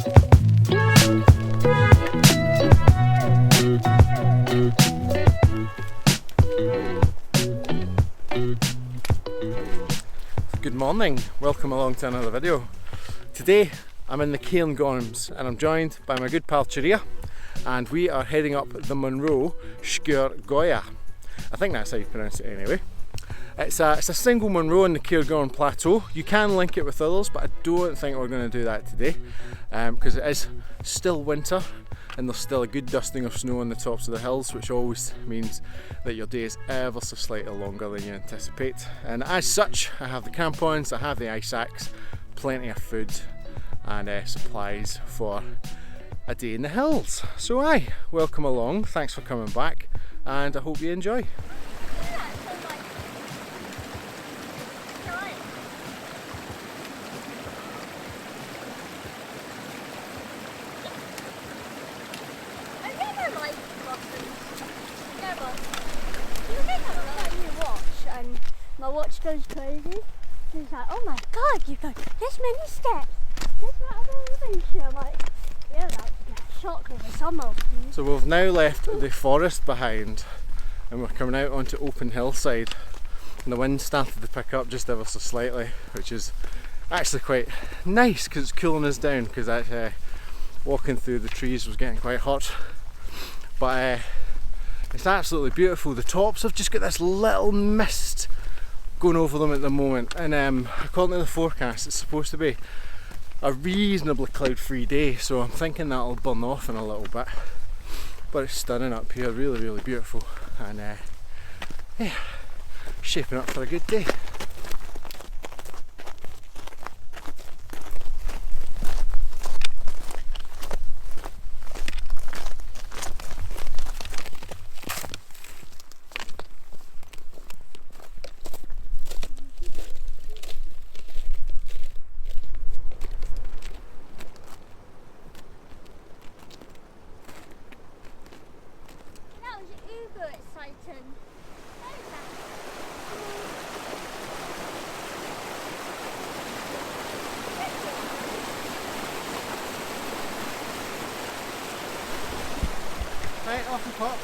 Good morning, welcome along to another video. Today I'm in the Cairngorms and I'm joined by my good pal Chiria, and we are heading up the Munro Sgor Gaoith. I think that's how you pronounce it anyway. It's a single Munro in the Cairngorm plateau. You can link it with others, but I don't think we're going to do that today because it is still winter and there's still a good dusting of snow on the tops of the hills, which always means that your day is ever so slightly longer than you anticipate. And as such, I have the crampons, I have the ice axe, plenty of food and supplies for a day in the hills. So welcome along, thanks for coming back, and I hope you enjoy. My watch goes crazy. It's like, oh my god, you've got this many steps. This much elevation. I'm like, you're about to get a shock over some of these. So we've now left the forest behind and we're coming out onto open hillside, and the wind started to pick up just ever so slightly, which is actually quite nice because it's cooling us down, because walking through the trees was getting quite hot. But it's absolutely beautiful. The tops have just got this little mist going over them at the moment, and according to the forecast it's supposed to be a reasonably cloud-free day, so I'm thinking that'll burn off in a little bit. But it's stunning up here, really beautiful, and yeah, shaping up for a good day. Right, off the pop.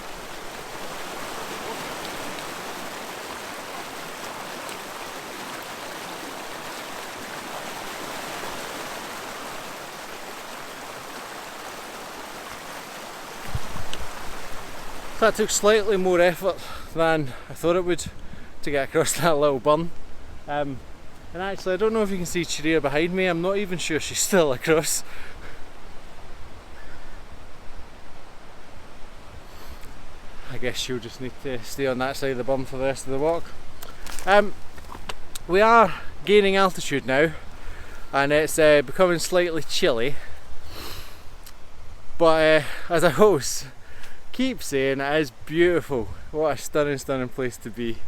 That took slightly more effort than I thought it would to get across that little burn. And actually, I don't know if you can see Chiria behind me. I'm not even sure she's still across. I guess she'll just need to stay on that side of the burn for the rest of the walk. We are gaining altitude now, and it's becoming slightly chilly. But as I always keep saying, it is beautiful. What a stunning place to be.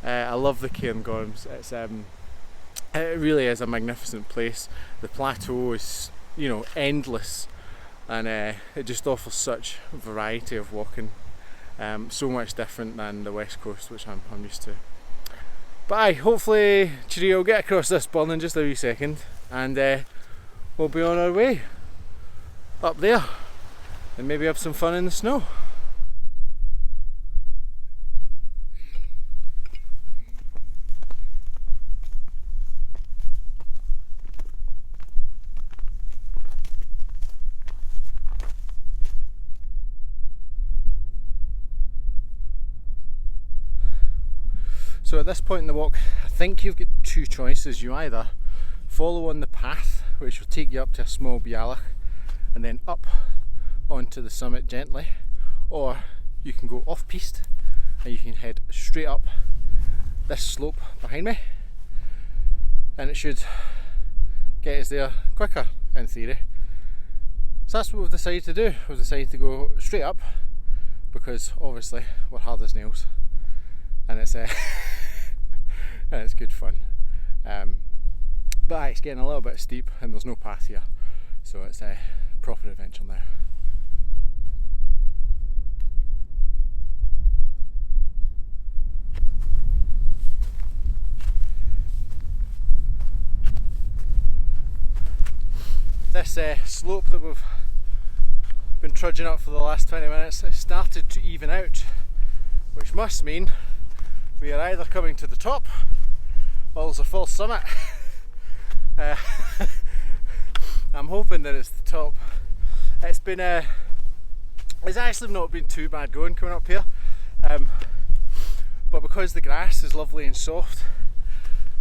I love the Cairngorms. It really is a magnificent place. The plateau is, endless, and it just offers such variety of walking. So much different than the west coast, which I'm used to. But hopefully Chiria will get across this burn in just a wee second, and we'll be on our way up there and maybe have some fun in the snow. So at this point in the walk, I think you've got two choices. You either follow on the path, which will take you up to a small bealach and then up onto the summit gently, or you can go off piste and you can head straight up this slope behind me, and it should get us there quicker in theory. So that's what we've decided to do. We've decided to go straight up because obviously we're hard as nails, and it's and it's good fun. But it's getting a little bit steep and there's no path here, so it's a proper adventure now. this slope that we've been trudging up for the last 20 minutes has started to even out, which must mean we are either coming to the top or there's a full summit. I'm hoping that it's the top. It's been it's actually not been too bad going coming up here, but because the grass is lovely and soft,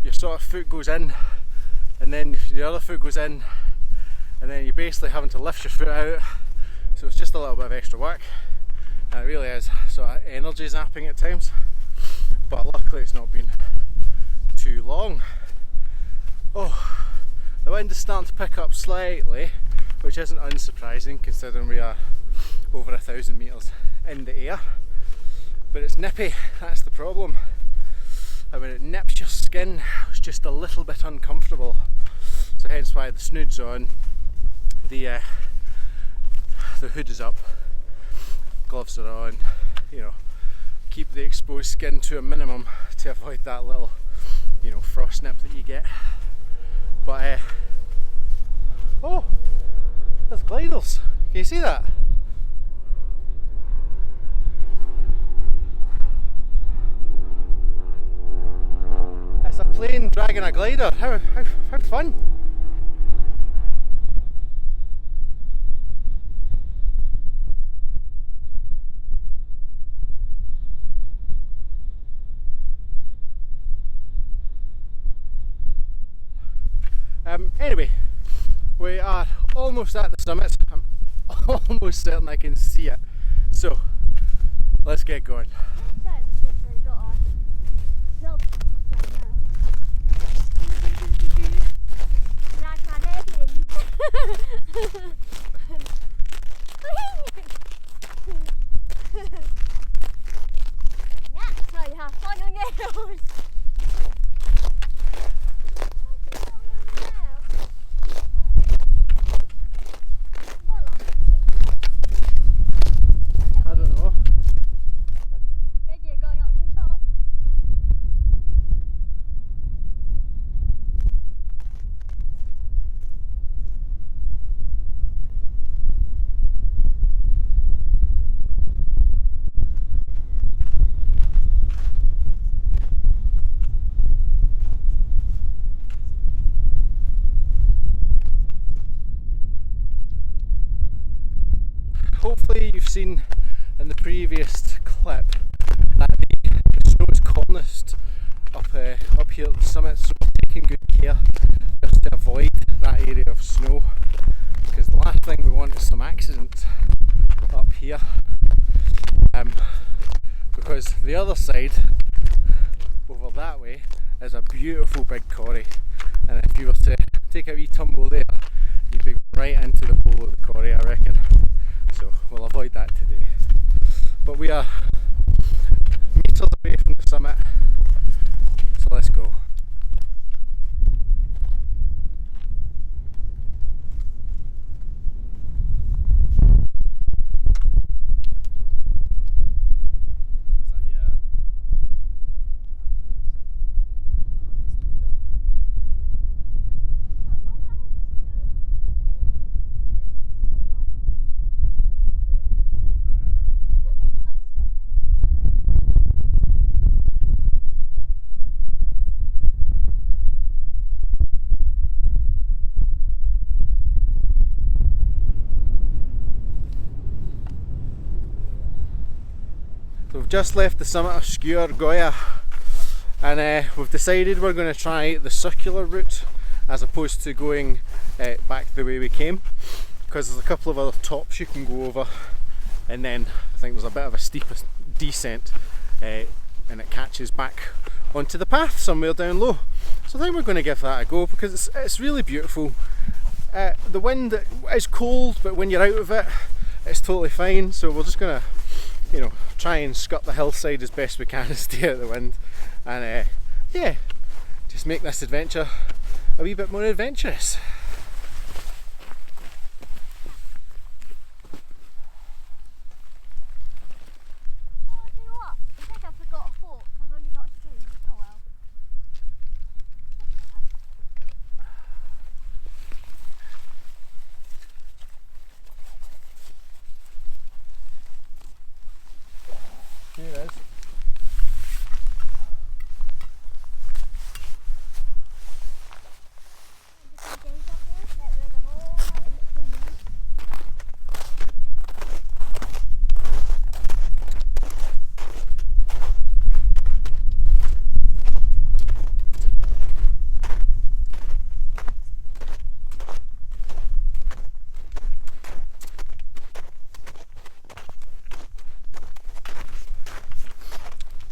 your sort of foot goes in and then the other foot goes in, and then you're basically having to lift your foot out, so it's just a little bit of extra work, and it really is sort of energy zapping at times, but luckily it's not been too long. Oh, the wind is starting to pick up slightly, which isn't unsurprising considering we are over 1,000 metres in the air, but it's nippy, that's the problem. And when it nips your skin, it's just a little bit uncomfortable, so hence why the snood's on, the hood is up, gloves are on, you know, keep the exposed skin to a minimum to avoid that little, you know, frost nip that you get. But oh, there's gliders. Can you see that? It's a plane dragging a glider. How fun! Anyway, we are almost at the summit. I'm almost certain I can see it. So, let's get going. That's how you have fun on your I don't know. Bet you're going up to the top. Hopefully you've seen in the previous clip that the snow is calmest up here at the summit, so we're taking good care just to avoid that area of snow, because the last thing we want is some accident up here, because the other side over that way is a beautiful big corrie, and if you were to take a wee tumble there you'd be right into the bowl of the corrie, I reckon. So we'll avoid that today. But we are metres away from the summit, so let's go. So we've just left the summit of Sgor Goaith, and we've decided we're going to try the circular route as opposed to going back the way we came, because there's a couple of other tops you can go over, and then I think there's a bit of a steep descent and it catches back onto the path somewhere down low. So I think we're going to give that a go because it's really beautiful. The wind is cold, but when you're out of it it's totally fine, so we're just going to, you know, try and scut the hillside as best we can and stay out of the wind, and yeah, just make this adventure a wee bit more adventurous. Oh, do you know what? I think I forgot a fork. I've only got two. Oh well.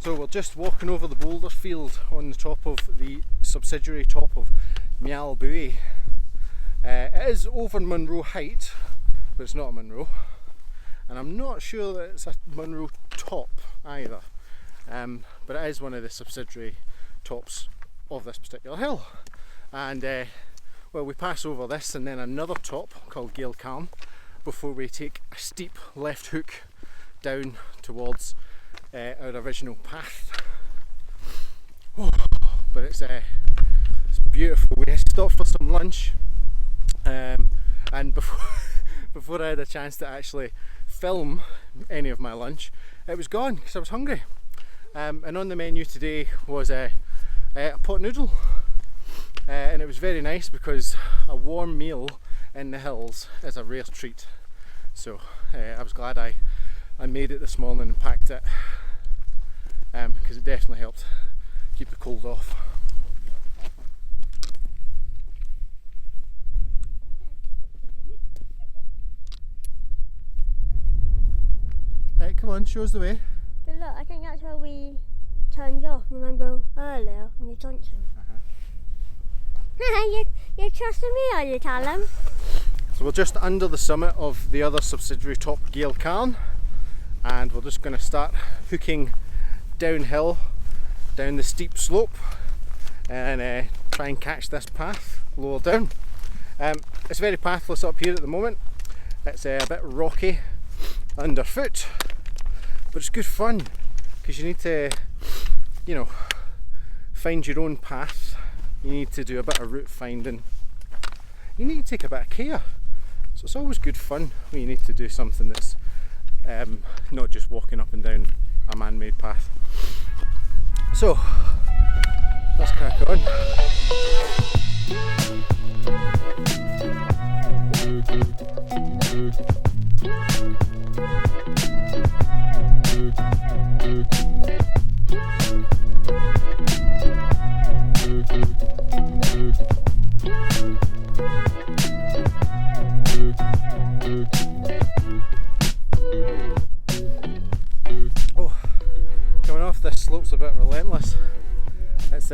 So we're just walking over the boulder field on the top of the subsidiary top of Mial Buie. It is over Munro height, but it's not a Munro, and I'm not sure that it's a Munro top either, but it is one of the subsidiary tops of this particular hill. And well, we pass over this and then another top called Gaoith before we take a steep left hook down towards our original path. Oh, but it's beautiful. We stopped for some lunch, and before I had a chance to actually film any of my lunch, it was gone because I was hungry. And on the menu today was a pot noodle, and it was very nice because a warm meal in the hills is a rare treat. So I was glad I made it this morning and packed it, because it definitely helped keep the cold off. Right, come on, show us the way. Good luck, I think that's where we turned off, remember earlier in the junction. You're trusting me, are you, Callum? So we're just under the summit of the other subsidiary top, Gaoith, and we're just going to start hooking downhill, down the steep slope, and try and catch this path lower down. It's very pathless up here at the moment. It's a bit rocky underfoot, but it's good fun because you need to, you know, find your own path. You need to do a bit of route finding. You need to take a bit of care. So it's always good fun when you need to do something that's not just walking up and down a man-made path. So let's crack on. Oh, coming off this slope's a bit relentless. It's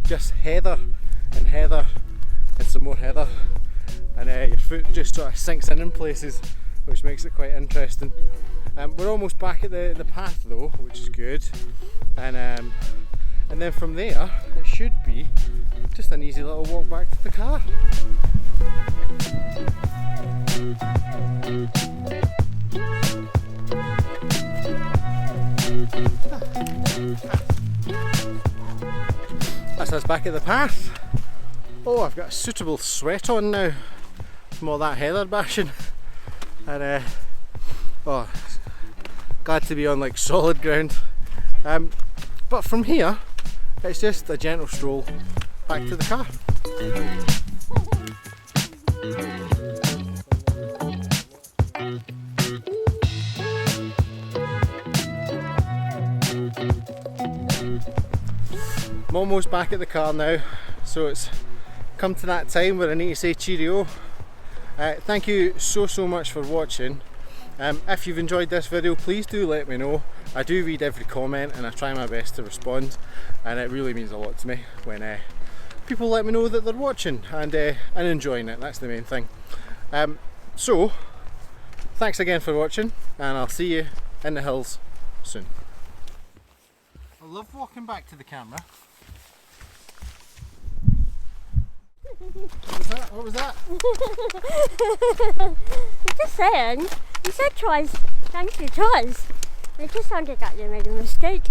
just heather and heather and some more heather, and your foot just sort of sinks in places, which makes it quite interesting. We're almost back at the path though, which is good, and then from there it should be just an easy little walk back to the car. That's us back at the path. Oh, I've got a suitable sweat on now from all that heather bashing, and oh, glad to be on like solid ground. But from here it's just a gentle stroll back to the car. I'm almost back at the car now, so it's come to that time where I need to say cheerio. Thank you so much for watching. If you've enjoyed this video, please do let me know. I do read every comment and I try my best to respond, and it really means a lot to me when people let me know that they're watching and enjoying it. That's the main thing. So thanks again for watching, and I'll see you in the hills soon. I love walking back to the camera. What was that? Just saying. You said twice. Thank you, twice. It just sounded like you made a mistake.